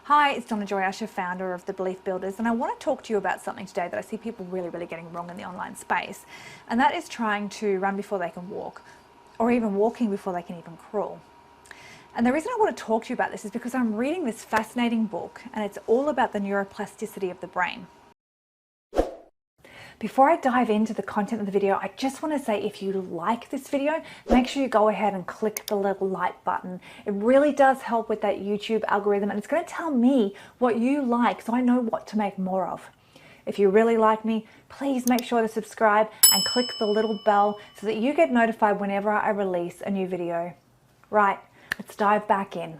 Hi, it's Donna Joy Usher, founder of The Belief Builders, and I want to talk to you about something today that I see people really getting wrong in the online space, and that is trying to run before they can walk, or even walking before they can even crawl. And the reason I want to talk to you about this is because I'm reading this fascinating book, and it's all about the neuroplasticity of the brain. Before I dive into the content of the video, I just want to say if you like this video, make sure you go ahead and click the little like button. It really does help with that YouTube algorithm, and it's going to tell me what you like so I know what to make more of. If you really like me, please make sure to subscribe and click the little bell so that you get notified whenever I release a new video. Right, let's dive back in.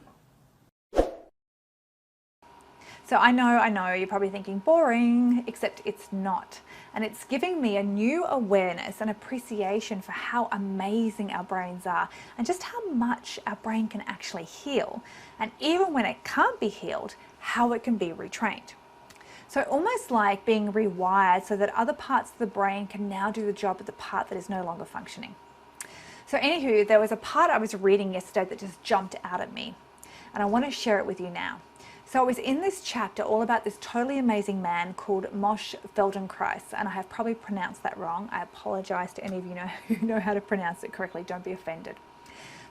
So I know, you're probably thinking boring, except it's not. And it's giving me a new awareness and appreciation for how amazing our brains are and just how much our brain can actually heal. And even when it can't be healed, how it can be retrained. So almost like being rewired so that other parts of the brain can now do the job of the part that is no longer functioning. So anywho, there was a part I was reading yesterday that just jumped out at me, and I want to share it with you now. So it was in this chapter all about this totally amazing man called Moshe Feldenkrais, and I have probably pronounced that wrong. I apologize to any of you who know how to pronounce it correctly. Don't be offended.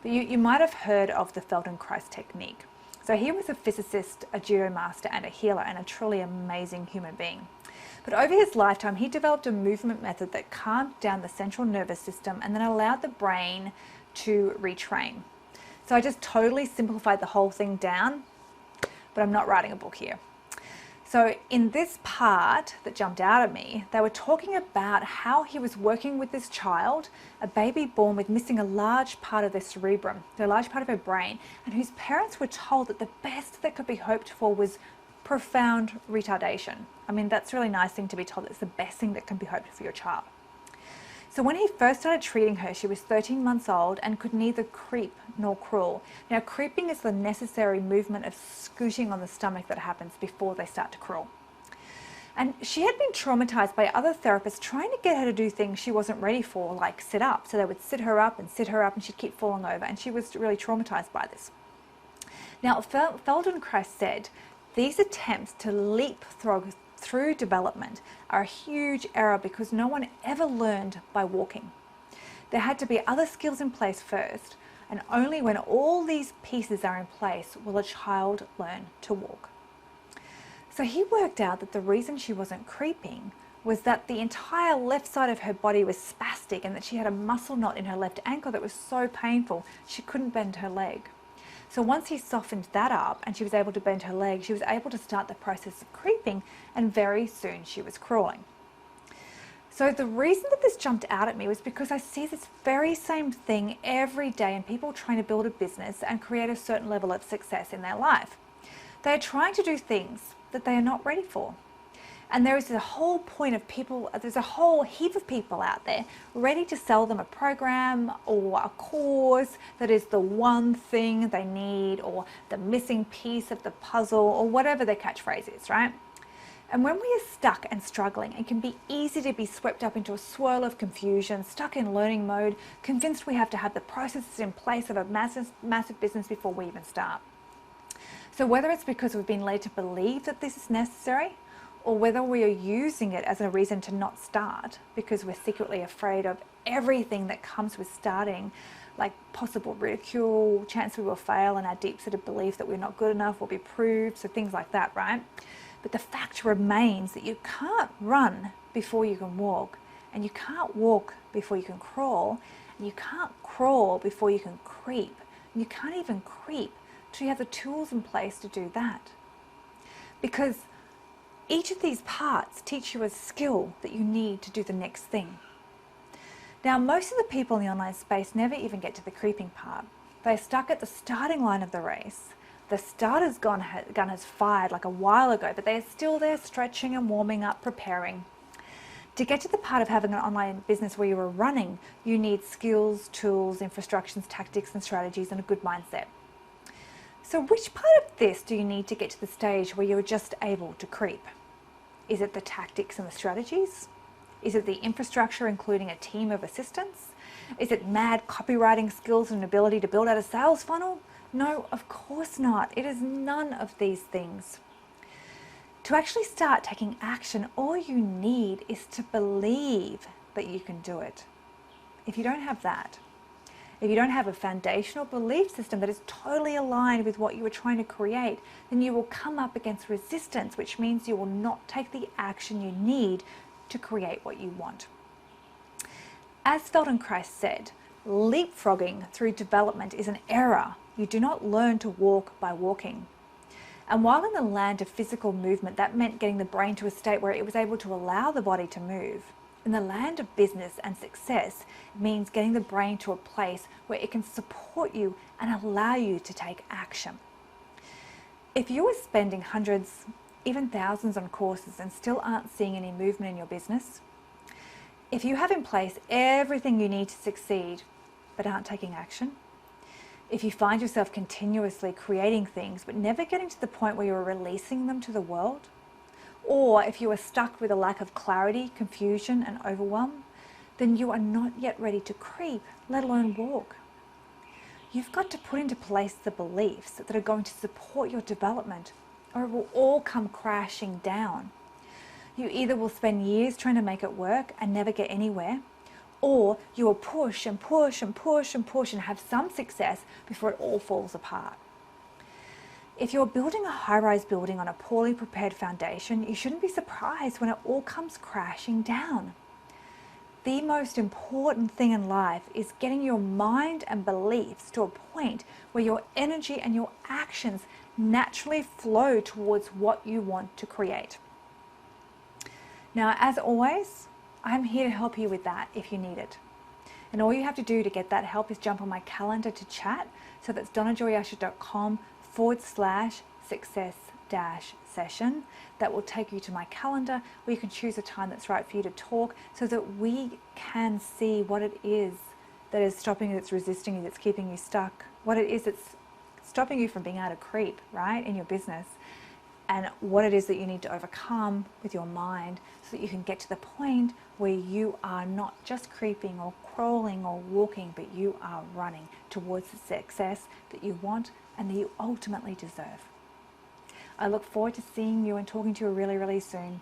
But you might have heard of the Feldenkrais technique. So he was a physicist, a judo master, and a healer, and a truly amazing human being. But over his lifetime, he developed a movement method that calmed down the central nervous system and then allowed the brain to retrain. So I just totally simplified the whole thing down, but I'm not writing a book here. So in this part that jumped out at me, they were talking about how he was working with this child, a baby born with missing a large part of their cerebrum, a large part of her brain, and whose parents were told that the best that could be hoped for was profound retardation. I mean, that's a really nice thing to be told. It's the best thing that can be hoped for your child. So when he first started treating her, she was 13 months old and could neither creep nor crawl. Now, creeping is the necessary movement of scooting on the stomach that happens before they start to crawl. And she had been traumatized by other therapists trying to get her to do things she wasn't ready for, like sit up. So they would sit her up, and she'd keep falling over, and she was really traumatized by this. Now, Feldenkrais said these attempts to leapfrog through development are a huge error because no one ever learned by walking. There had to be other skills in place first, and only when all these pieces are in place will a child learn to walk. So he worked out that the reason she wasn't creeping was that the entire left side of her body was spastic and that she had a muscle knot in her left ankle that was so painful she couldn't bend her leg. So once he softened that up and she was able to bend her leg, she was able to start the process of creeping, and very soon she was crawling. So the reason that this jumped out at me was because I see this very same thing every day in people trying to build a business and create a certain level of success in their life. They are trying to do things that they are not ready for. And there is a whole point of people, there's a whole heap of people out there ready to sell them a program or a course that is the one thing they need, or the missing piece of the puzzle, or whatever their catchphrase is, right? And when we are stuck and struggling, it can be easy to be swept up into a swirl of confusion, stuck in learning mode, convinced we have to have the processes in place of a massive business before we even start. So whether it's because we've been led to believe that this is necessary, or whether we are using it as a reason to not start because we're secretly afraid of everything that comes with starting, like possible ridicule, chance we will fail, and our deep-seated belief that we're not good enough will be proved, so things like that, right? But the fact remains that you can't run before you can walk, and you can't walk before you can crawl, and you can't crawl before you can creep, and you can't even creep till you have the tools in place to do that. Because each of these parts teach you a skill that you need to do the next thing. Now, most of the people in the online space never even get to the creeping part. They're stuck at the starting line of the race. The starter's gun has fired like a while ago, but they're still there stretching and warming up, preparing. To get to the part of having an online business where you are running, you need skills, tools, infrastructures, tactics, and strategies, and a good mindset. So which part of this do you need to get to the stage where you're just able to creep? Is it the tactics and the strategies? Is it the infrastructure, including a team of assistants? Is it mad copywriting skills and ability to build out a sales funnel? No, of course not. It is none of these things. To actually start taking action, all you need is to believe that you can do it. If you don't have that, if you don't have a foundational belief system that is totally aligned with what you are trying to create, then you will come up against resistance, which means you will not take the action you need to create what you want. As Feldenkrais said, leapfrogging through development is an error. You do not learn to walk by walking. And while in the land of physical movement, that meant getting the brain to a state where it was able to allow the body to move. In the land of business and success, it means getting the brain to a place where it can support you and allow you to take action. If you are spending hundreds, even thousands on courses and still aren't seeing any movement in your business, if you have in place everything you need to succeed but aren't taking action, if you find yourself continuously creating things but never getting to the point where you're releasing them to the world, or if you are stuck with a lack of clarity, confusion, and overwhelm, then you are not yet ready to creep, let alone walk. You've got to put into place the beliefs that are going to support your development, or it will all come crashing down. You either will spend years trying to make it work and never get anywhere, or you will push and push and push and push and have some success before it all falls apart. If you're building a high-rise building on a poorly prepared foundation, you shouldn't be surprised when it all comes crashing down. The most important thing in life is getting your mind and beliefs to a point where your energy and your actions naturally flow towards what you want to create. Now, as always, I'm here to help you with that if you need it. And all you have to do to get that help is jump on my calendar to chat. So that's donnajoyusher.com/success-session. That will take you to my calendar where you can choose a time that's right for you to talk so that we can see what it is that is stopping you, that's resisting you, that's keeping you stuck, what it is that's stopping you from being able to creep, right, in your business, and what it is that you need to overcome with your mind so that you can get to the point where you are not just creeping or crawling or walking, but you are running towards the success that you want and that you ultimately deserve. I look forward to seeing you and talking to you really, really soon.